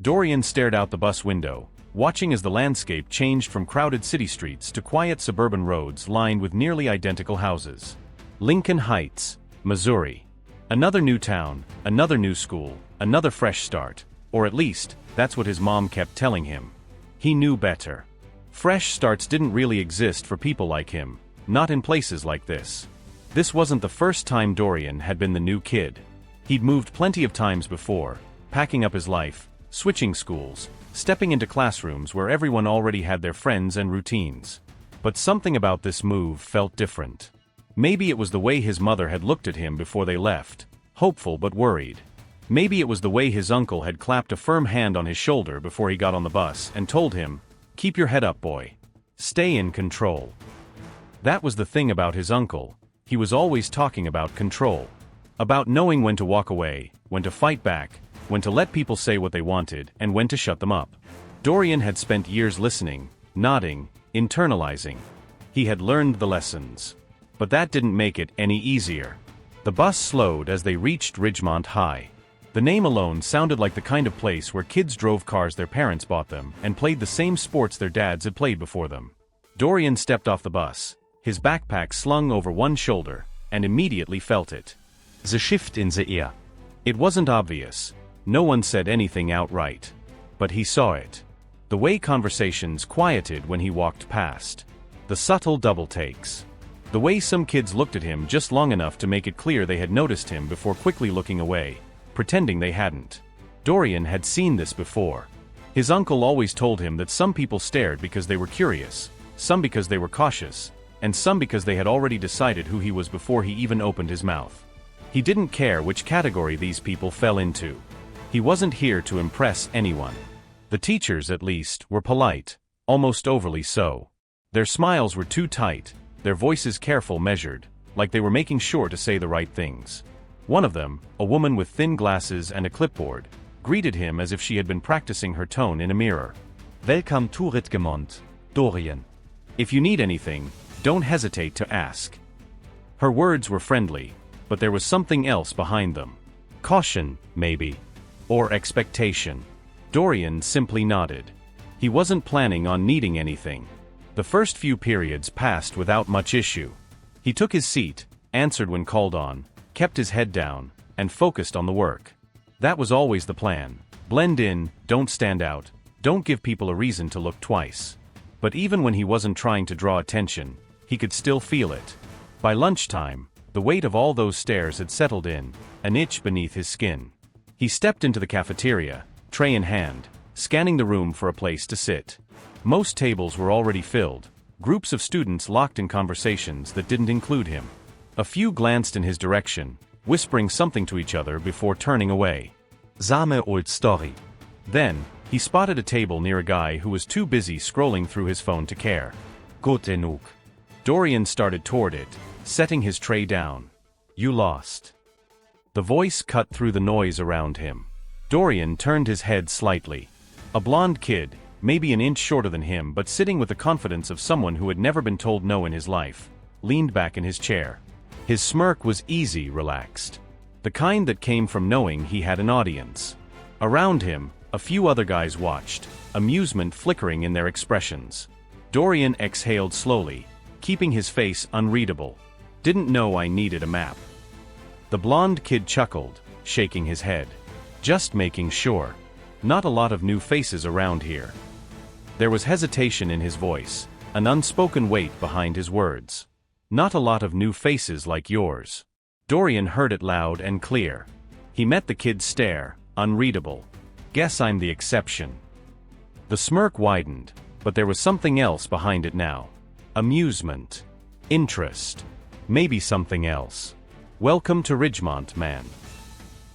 Dorian stared out the bus window, watching as the landscape changed from crowded city streets to quiet suburban roads lined with nearly identical houses. Lincoln Heights, Missouri. Another new town, another new school, another fresh start, or at least, that's what his mom kept telling him. He knew better. Fresh starts didn't really exist for people like him, not in places like this. This wasn't the first time Dorian had been the new kid. He'd moved plenty of times before, packing up his life, switching schools, stepping into classrooms where everyone already had their friends and routines. But something about this move felt different. Maybe it was the way his mother had looked at him before they left, hopeful but worried. Maybe it was the way his uncle had clapped a firm hand on his shoulder before he got on the bus and told him, "Keep your head up, boy. Stay in control." That was the thing about his uncle. He was always talking about control. About knowing when to walk away, when to fight back, when to let people say what they wanted, and when to shut them up. Dorian had spent years listening, nodding, internalizing. He had learned the lessons. But that didn't make it any easier. The bus slowed as they reached Ridgemont High. The name alone sounded like the kind of place where kids drove cars their parents bought them and played the same sports their dads had played before them. Dorian stepped off the bus, his backpack slung over one shoulder, and immediately felt it. The shift in the air. It wasn't obvious. No one said anything outright. But he saw it. The way conversations quieted when he walked past. The subtle double takes. The way some kids looked at him just long enough to make it clear they had noticed him before quickly looking away, pretending they hadn't. Dorian had seen this before. His uncle always told him that some people stared because they were curious, some because they were cautious, and some because they had already decided who he was before he even opened his mouth. He didn't care which category these people fell into. He wasn't here to impress anyone. The teachers, at least, were polite, almost overly so. Their smiles were too tight, their voices careful, measured, like they were making sure to say the right things. One of them, a woman with thin glasses and a clipboard, greeted him as if she had been practicing her tone in a mirror. "Welcome to Ridgemont, Dorian. If you need anything, don't hesitate to ask." Her words were friendly, but there was something else behind them. Caution, maybe. Or expectation. Dorian simply nodded. He wasn't planning on needing anything. The first few periods passed without much issue. He took his seat, answered when called on, kept his head down, and focused on the work. That was always the plan. Blend in, don't stand out, don't give people a reason to look twice. But even when he wasn't trying to draw attention, he could still feel it. By lunchtime, the weight of all those stares had settled in, an itch beneath his skin. He stepped into the cafeteria, tray in hand, scanning the room for a place to sit. Most tables were already filled, groups of students locked in conversations that didn't include him. A few glanced in his direction, whispering something to each other before turning away. Same old story. Then, he spotted a table near a guy who was too busy scrolling through his phone to care. Gut genug. Dorian started toward it, setting his tray down. "You lost." The voice cut through the noise around him. Dorian turned his head slightly. A blonde kid, maybe an inch shorter than him but sitting with the confidence of someone who had never been told no in his life, leaned back in his chair. His smirk was easy, relaxed. The kind that came from knowing he had an audience. Around him, a few other guys watched, amusement flickering in their expressions. Dorian exhaled slowly, keeping his face unreadable. "Didn't know I needed a map." The blonde kid chuckled, shaking his head. "Just making sure. Not a lot of new faces around here." There was hesitation in his voice, an unspoken weight behind his words. "Not a lot of new faces like yours." Dorian heard it loud and clear. He met the kid's stare, unreadable. "Guess I'm the exception." The smirk widened, but there was something else behind it now. Amusement. Interest. Maybe something else. "Welcome to Ridgemont, man."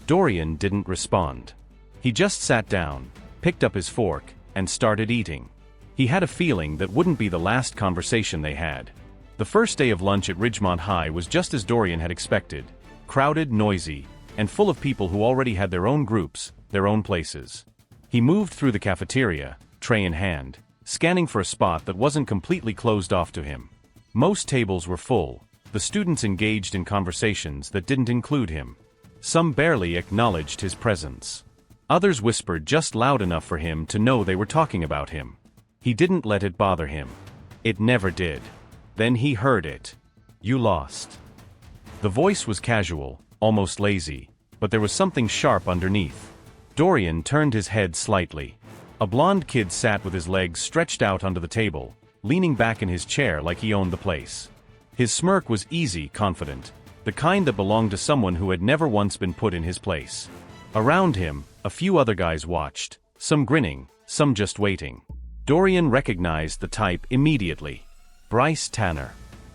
Dorian didn't respond. He just sat down, picked up his fork, and started eating. He had a feeling that wouldn't be the last conversation they had. The first day of lunch at Ridgemont High was just as Dorian had expected. Crowded, noisy, and full of people who already had their own groups, their own places. He moved through the cafeteria, tray in hand, scanning for a spot that wasn't completely closed off to him. Most tables were full, the students engaged in conversations that didn't include him. Some barely acknowledged his presence. Others whispered just loud enough for him to know they were talking about him. He didn't let it bother him. It never did. Then he heard it. "You lost." The voice was casual, almost lazy, but there was something sharp underneath. Dorian turned his head slightly. A blonde kid sat with his legs stretched out onto the table, leaning back in his chair like he owned the place. His smirk was easy, confident, the kind that belonged to someone who had never once been put in his place. Around him, a few other guys watched, some grinning, some just waiting. Dorian recognized the type immediately. Bryce Tanner.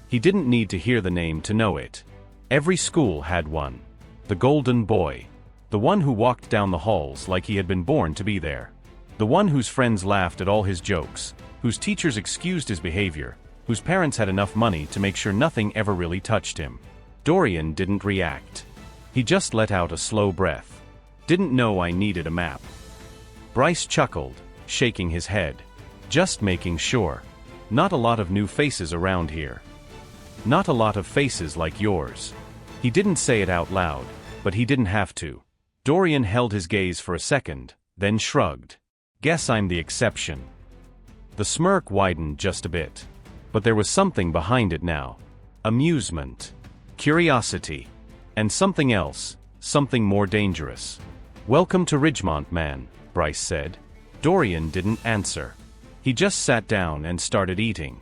He didn't need to hear the name to know it. Every school had one. The golden boy. The one who walked down the halls like he had been born to be there. The one whose friends laughed at all his jokes, whose teachers excused his behavior, whose parents had enough money to make sure nothing ever really touched him. Dorian didn't react. He just let out a slow breath. "Didn't know I needed a map." Bryce chuckled, shaking his head. "Just making sure. Not a lot of new faces around here. Not a lot of faces like yours." He didn't say it out loud, but he didn't have to. Dorian held his gaze for a second, then shrugged. "Guess I'm the exception." The smirk widened just a bit. But there was something behind it now. Amusement. Curiosity. And something else, something more dangerous. "Welcome to Ridgemont, man," Bryce said. Dorian didn't answer. He just sat down and started eating.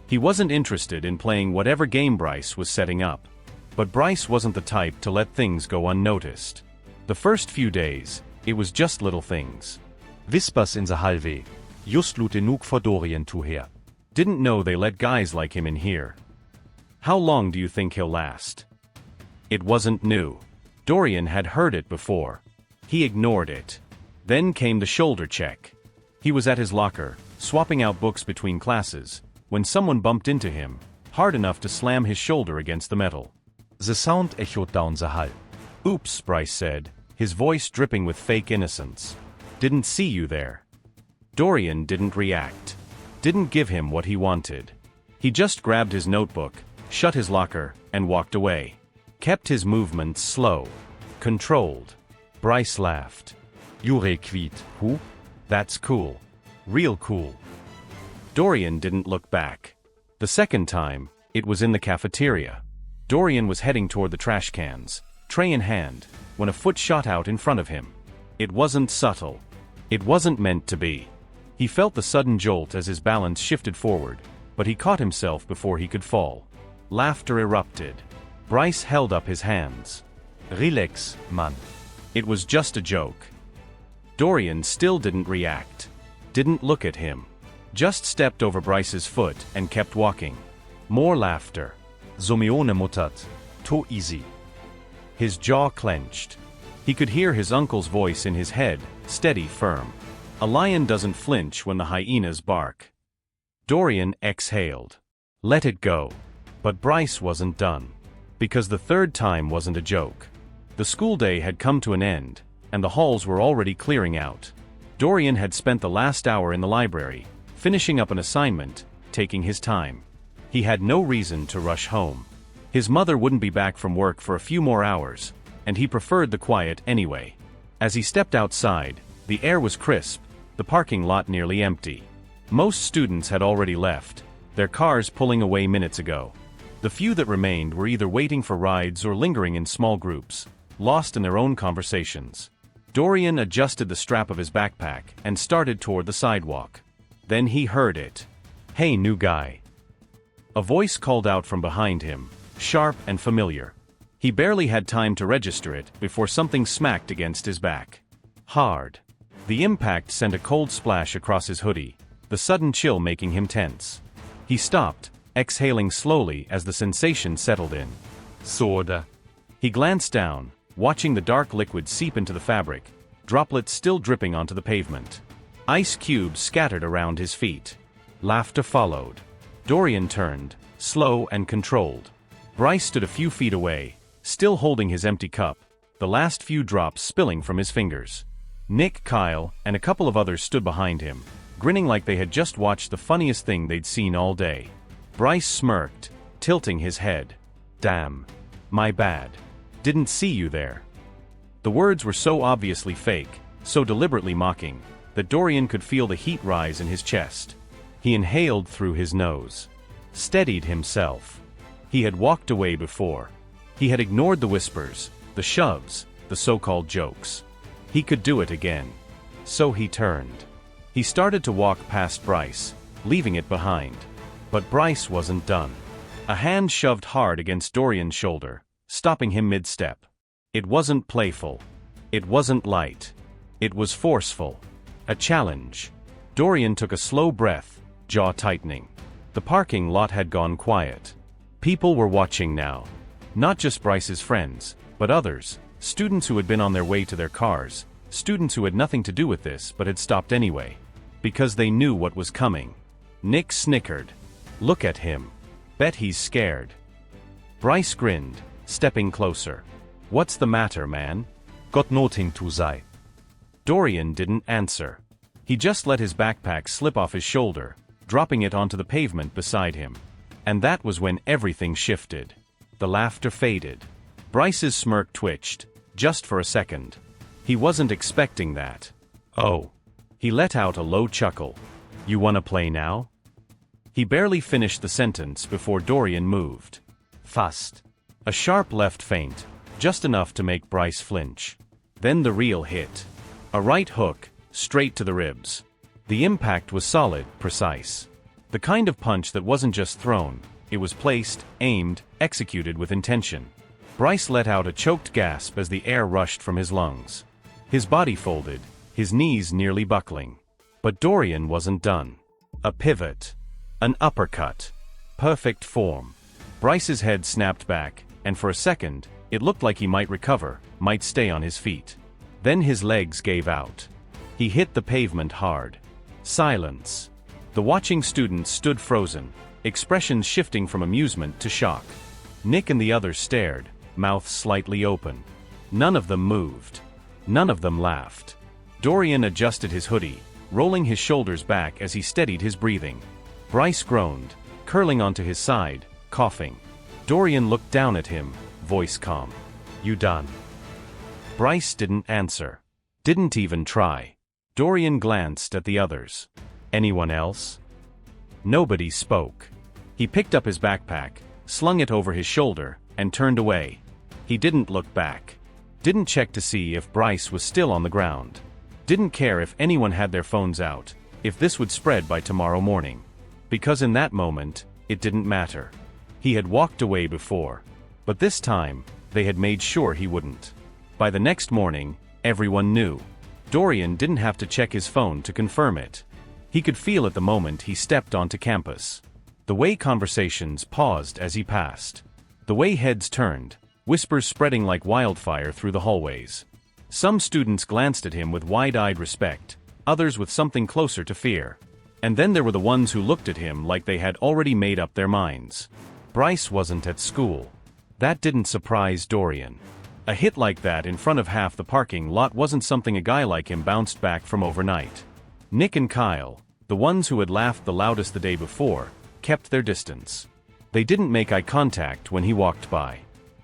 He wasn't interested in playing whatever game Bryce was setting up. But Bryce wasn't the type to let things go unnoticed. The first few days, it was just little things. Whispers in the hallway. Just laut genug for Dorian to hear. Didn't know they let guys like him in here. How long do you think he'll last? It wasn't new. Dorian had heard it before. He ignored it. Then came the shoulder check. He was at his locker, swapping out books between classes, when someone bumped into him, hard enough to slam his shoulder against the metal. The sound echoed down the hall. "Oops," Bryce said, his voice dripping with fake innocence. "Didn't see you there." Dorian didn't react. Didn't give him what he wanted. He just grabbed his notebook, shut his locker, and walked away. Kept his movements slow. Controlled. Bryce laughed. "You requit, who? That's cool. Real cool." Dorian didn't look back. The second time, it was in the cafeteria. Dorian was heading toward the trash cans, tray in hand, when a foot shot out in front of him. It wasn't subtle. It wasn't meant to be. He felt the sudden jolt as his balance shifted forward, but he caught himself before he could fall. Laughter erupted. Bryce held up his hands. "Relax, man. It was just a joke." Dorian still didn't react. Didn't look at him. Just stepped over Bryce's foot and kept walking. More laughter. "Zomione mutat. To easy." His jaw clenched. He could hear his uncle's voice in his head, steady, firm. "A lion doesn't flinch when the hyenas bark." Dorian exhaled. Let it go. But Bryce wasn't done. Because the third time wasn't a joke. The school day had come to an end, and the halls were already clearing out. Dorian had spent the last hour in the library, finishing up an assignment, taking his time. He had no reason to rush home. His mother wouldn't be back from work for a few more hours, and he preferred the quiet anyway. As he stepped outside, the air was crisp, the parking lot nearly empty. Most students had already left, their cars pulling away minutes ago. The few that remained were either waiting for rides or lingering in small groups, lost in their own conversations. Dorian adjusted the strap of his backpack and started toward the sidewalk. Then he heard it. "Hey, new guy." A voice called out from behind him, sharp and familiar. He barely had time to register it before something smacked against his back. Hard. The impact sent a cold splash across his hoodie, the sudden chill making him tense. He stopped, exhaling slowly as the sensation settled in. Soda. He glanced down, watching the dark liquid seep into the fabric, droplets still dripping onto the pavement. Ice cubes scattered around his feet. Laughter followed. Dorian turned, slow and controlled. Bryce stood a few feet away, still holding his empty cup, the last few drops spilling from his fingers. Nick, Kyle, and a couple of others stood behind him, grinning like they had just watched the funniest thing they'd seen all day. Bryce smirked, tilting his head. "Damn. My bad. Didn't see you there." The words were so obviously fake, so deliberately mocking, that Dorian could feel the heat rise in his chest. He inhaled through his nose. Steadied himself. He had walked away before. He had ignored the whispers, the shoves, the so-called jokes. He could do it again. So he turned. He started to walk past Bryce, leaving it behind. But Bryce wasn't done. A hand shoved hard against Dorian's shoulder, stopping him mid-step. It wasn't playful. It wasn't light. It was forceful. A challenge. Dorian took a slow breath, jaw tightening. The parking lot had gone quiet. People were watching now. Not just Bryce's friends, but others, students who had been on their way to their cars, students who had nothing to do with this but had stopped anyway. Because they knew what was coming. Nick snickered. Look at him. Bet he's scared. Bryce grinned, stepping closer. What's the matter, man? Got nothing to say. Dorian didn't answer. He just let his backpack slip off his shoulder, dropping it onto the pavement beside him. And that was when everything shifted. The laughter faded. Bryce's smirk twitched, just for a second. He wasn't expecting that. Oh. He let out a low chuckle. You wanna play now? He barely finished the sentence before Dorian moved. Fast. A sharp left feint, just enough to make Bryce flinch. Then the real hit. A right hook, straight to the ribs. The impact was solid, precise. The kind of punch that wasn't just thrown, it was placed, aimed, executed with intention. Bryce let out a choked gasp as the air rushed from his lungs. His body folded, his knees nearly buckling. But Dorian wasn't done. A pivot. An uppercut. Perfect form. Bryce's head snapped back, and for a second, it looked like he might recover, might stay on his feet. Then his legs gave out. He hit the pavement hard. Silence. The watching students stood frozen, expressions shifting from amusement to shock. Nick and the others stared, mouths slightly open. None of them moved. None of them laughed. Dorian adjusted his hoodie, rolling his shoulders back as he steadied his breathing. Bryce groaned, curling onto his side, coughing. Dorian looked down at him, voice calm. You done? Bryce didn't answer. Didn't even try. Dorian glanced at the others. Anyone else? Nobody spoke. He picked up his backpack, slung it over his shoulder, and turned away. He didn't look back. Didn't check to see if Bryce was still on the ground. Didn't care if anyone had their phones out, if this would spread by tomorrow morning. Because in that moment, it didn't matter. He had walked away before. But this time, they had made sure he wouldn't. By the next morning, everyone knew. Dorian didn't have to check his phone to confirm it. He could feel it the moment he stepped onto campus. The way conversations paused as he passed. The way heads turned, whispers spreading like wildfire through the hallways. Some students glanced at him with wide-eyed respect, others with something closer to fear. And then there were the ones who looked at him like they had already made up their minds. Bryce wasn't at school. That didn't surprise Dorian. A hit like that in front of half the parking lot wasn't something a guy like him bounced back from overnight. Nick and Kyle, the ones who had laughed the loudest the day before, kept their distance. They didn't make eye contact when he walked by.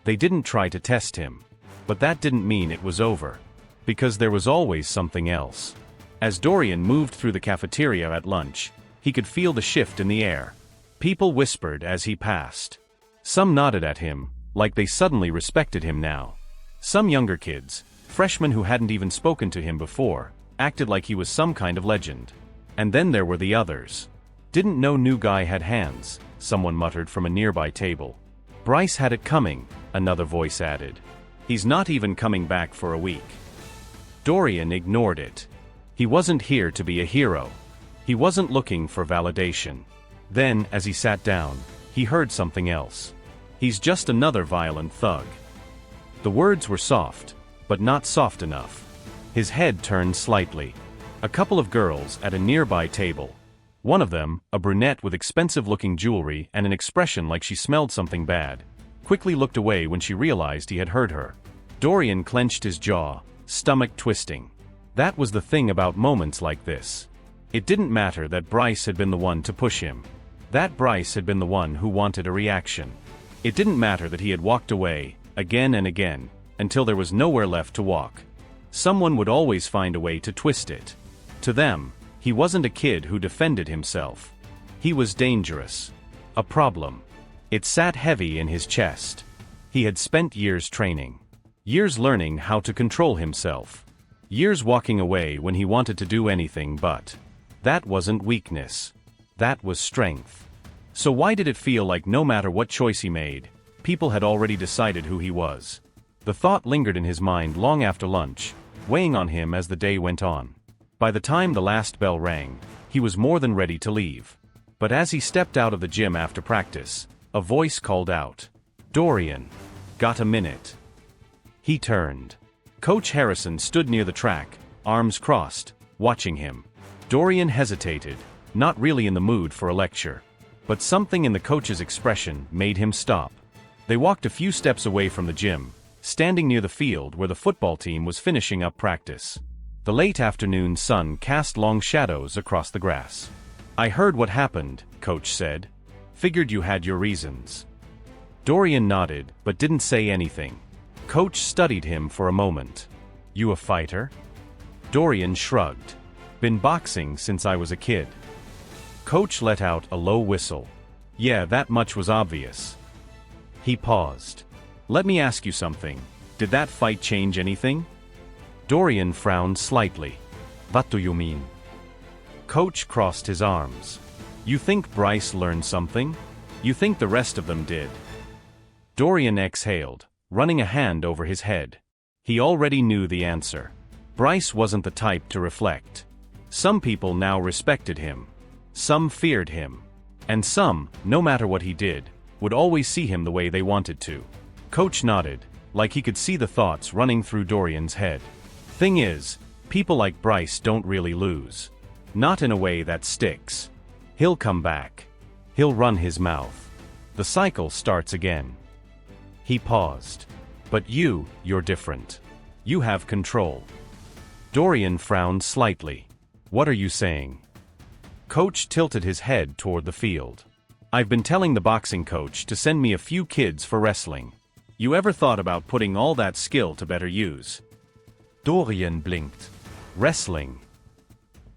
They didn't try to test him. But that didn't mean it was over. Because there was always something else. As Dorian moved through the cafeteria at lunch, he could feel the shift in the air. People whispered as he passed. Some nodded at him, like they suddenly respected him now. Some younger kids, freshmen who hadn't even spoken to him before, acted like he was some kind of legend. And then there were the others. Didn't know new guy had hands, someone muttered from a nearby table. Bryce had it coming, another voice added. He's not even coming back for a week. Dorian ignored it. He wasn't here to be a hero. He wasn't looking for validation. Then, as he sat down, he heard something else. He's just another violent thug. The words were soft, but not soft enough. His head turned slightly. A couple of girls at a nearby table. One of them, a brunette with expensive-looking jewelry and an expression like she smelled something bad, quickly looked away when she realized he had heard her. Dorian clenched his jaw, stomach twisting. That was the thing about moments like this. It didn't matter that Bryce had been the one to push him. That Bryce had been the one who wanted a reaction. It didn't matter that he had walked away, again and again, until there was nowhere left to walk. Someone would always find a way to twist it. To them, he wasn't a kid who defended himself. He was dangerous. A problem. It sat heavy in his chest. He had spent years training. Years learning how to control himself. Years walking away when he wanted to do anything but. That wasn't weakness. That was strength. So why did it feel like no matter what choice he made, people had already decided who he was? The thought lingered in his mind long after lunch, weighing on him as the day went on. By the time the last bell rang, he was more than ready to leave. But as he stepped out of the gym after practice, a voice called out, "Dorian, got a minute?" He turned. Coach Harrison stood near the track, arms crossed, watching him. Dorian hesitated, not really in the mood for a lecture. But something in the coach's expression made him stop. They walked a few steps away from the gym, standing near the field where the football team was finishing up practice. The late afternoon sun cast long shadows across the grass. "I heard what happened," Coach said. "Figured you had your reasons." Dorian nodded, but didn't say anything. Coach studied him for a moment. "You a fighter?" Dorian shrugged. "Been boxing since I was a kid." Coach let out a low whistle. "Yeah, that much was obvious." He paused. "Let me ask you something. Did that fight change anything?" Dorian frowned slightly. What do you mean? Coach crossed his arms. "You think Bryce learned something? You think the rest of them did?" Dorian exhaled, running a hand over his head. He already knew the answer. Bryce wasn't the type to reflect. Some people now respected him. Some feared him. And some, no matter what he did, would always see him the way they wanted to. Coach nodded, like he could see the thoughts running through Dorian's head. "Thing is, people like Bryce don't really lose. Not in a way that sticks. He'll come back. He'll run his mouth. The cycle starts again." He paused. "But you're different. You have control." Dorian frowned slightly. "What are you saying?" Coach tilted his head toward the field. "I've been telling the boxing coach to send me a few kids for wrestling. You ever thought about putting all that skill to better use?" Dorian blinked. "Wrestling?"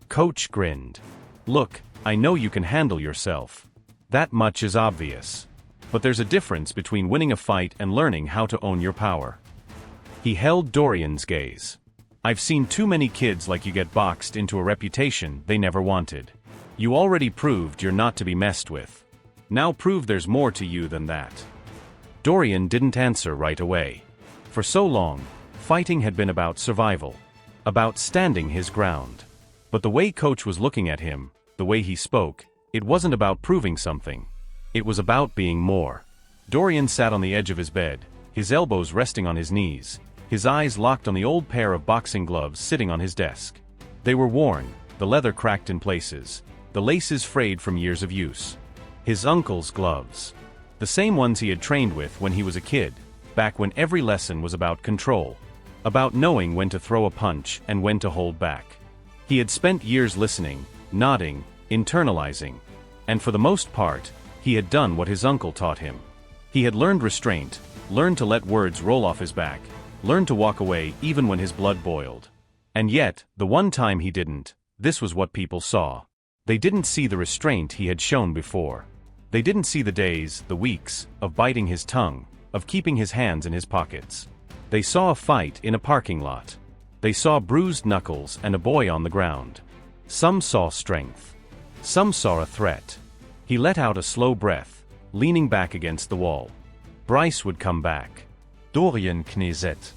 Coach grinned. "Look, I know you can handle yourself. That much is obvious. But there's a difference between winning a fight and learning how to own your power." He held Dorian's gaze. "I've seen too many kids like you get boxed into a reputation they never wanted. You already proved you're not to be messed with. Now prove there's more to you than that." Dorian didn't answer right away. For so long, fighting had been about survival. About standing his ground. But the way Coach was looking at him, the way he spoke, it wasn't about proving something. It was about being more. Dorian sat on the edge of his bed, his elbows resting on his knees, his eyes locked on the old pair of boxing gloves sitting on his desk. They were worn, the leather cracked in places, the laces frayed from years of use. His uncle's gloves. The same ones he had trained with when he was a kid, back when every lesson was about control. About knowing when to throw a punch and when to hold back. He had spent years listening, nodding, internalizing. And for the most part, he had done what his uncle taught him. He had learned restraint, learned to let words roll off his back, learned to walk away even when his blood boiled. And yet, the one time he didn't, this was what people saw. They didn't see the restraint he had shown before. They didn't see the days, the weeks, of biting his tongue, of keeping his hands in his pockets. They saw a fight in a parking lot. They saw bruised knuckles and a boy on the ground. Some saw strength. Some saw a threat. He let out a slow breath, leaning back against the wall. Bryce would come back. Dorian Kneset.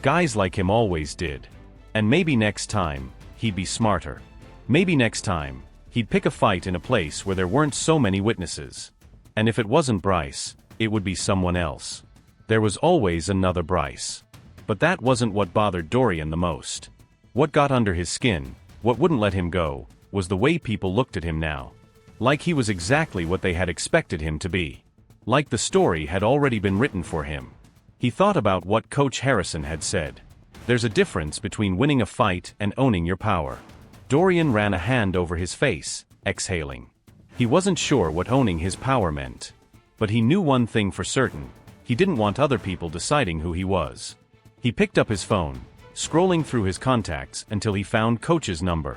Guys like him always did. And maybe next time, he'd be smarter. Maybe next time, he'd pick a fight in a place where there weren't so many witnesses. And if it wasn't Bryce, it would be someone else. There was always another Bryce. But that wasn't what bothered Dorian the most. What got under his skin, what wouldn't let him go, was the way people looked at him now. Like he was exactly what they had expected him to be. Like the story had already been written for him. He thought about what Coach Harrison had said. There's a difference between winning a fight and owning your power. Dorian ran a hand over his face, exhaling. He wasn't sure what owning his power meant. But he knew one thing for certain. He didn't want other people deciding who he was. He picked up his phone, scrolling through his contacts until he found Coach's number.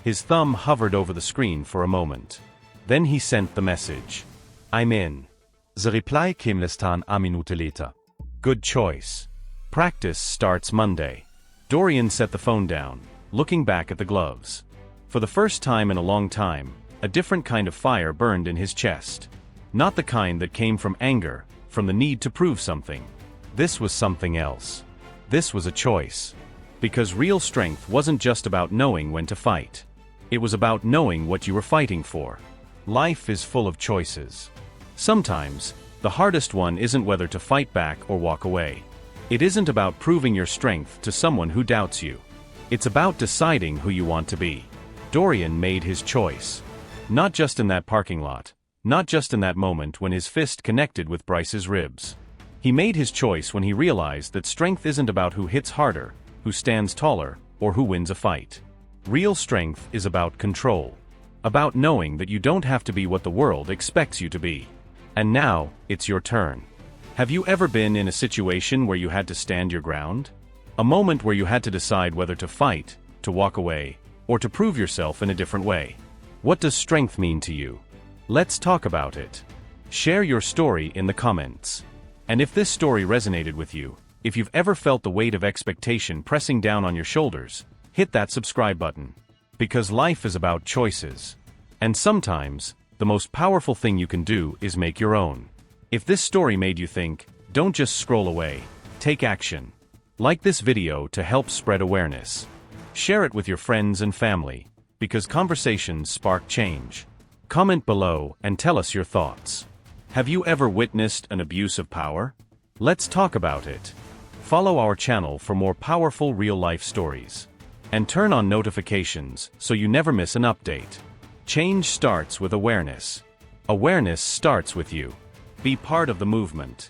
His thumb hovered over the screen for a moment. Then he sent the message. "I'm in." The reply came less than a minute later. Good choice. Practice starts Monday. Dorian set the phone down, looking back at the gloves. For the first time in a long time, a different kind of fire burned in his chest. Not the kind that came from anger, from the need to prove something. This was something else. This was a choice. Because real strength wasn't just about knowing when to fight. It was about knowing what you were fighting for. Life is full of choices. Sometimes, the hardest one isn't whether to fight back or walk away. It isn't about proving your strength to someone who doubts you. It's about deciding who you want to be. Dorian made his choice. Not just in that parking lot. Not just in that moment when his fist connected with Bryce's ribs. He made his choice when he realized that strength isn't about who hits harder, who stands taller, or who wins a fight. Real strength is about control. About knowing that you don't have to be what the world expects you to be. And now, it's your turn. Have you ever been in a situation where you had to stand your ground? A moment where you had to decide whether to fight, to walk away, or to prove yourself in a different way. What does strength mean to you? Let's talk about it. Share your story in the comments. And if this story resonated with you, if you've ever felt the weight of expectation pressing down on your shoulders, hit that subscribe button. Because life is about choices. And sometimes, the most powerful thing you can do is make your own. If this story made you think, don't just scroll away, take action. Like this video to help spread awareness. Share it with your friends and family, because conversations spark change. Comment below and tell us your thoughts. Have you ever witnessed an abuse of power? Let's talk about it. Follow our channel for more powerful real-life stories. And turn on notifications so you never miss an update. Change starts with awareness. Awareness starts with you. Be part of the movement.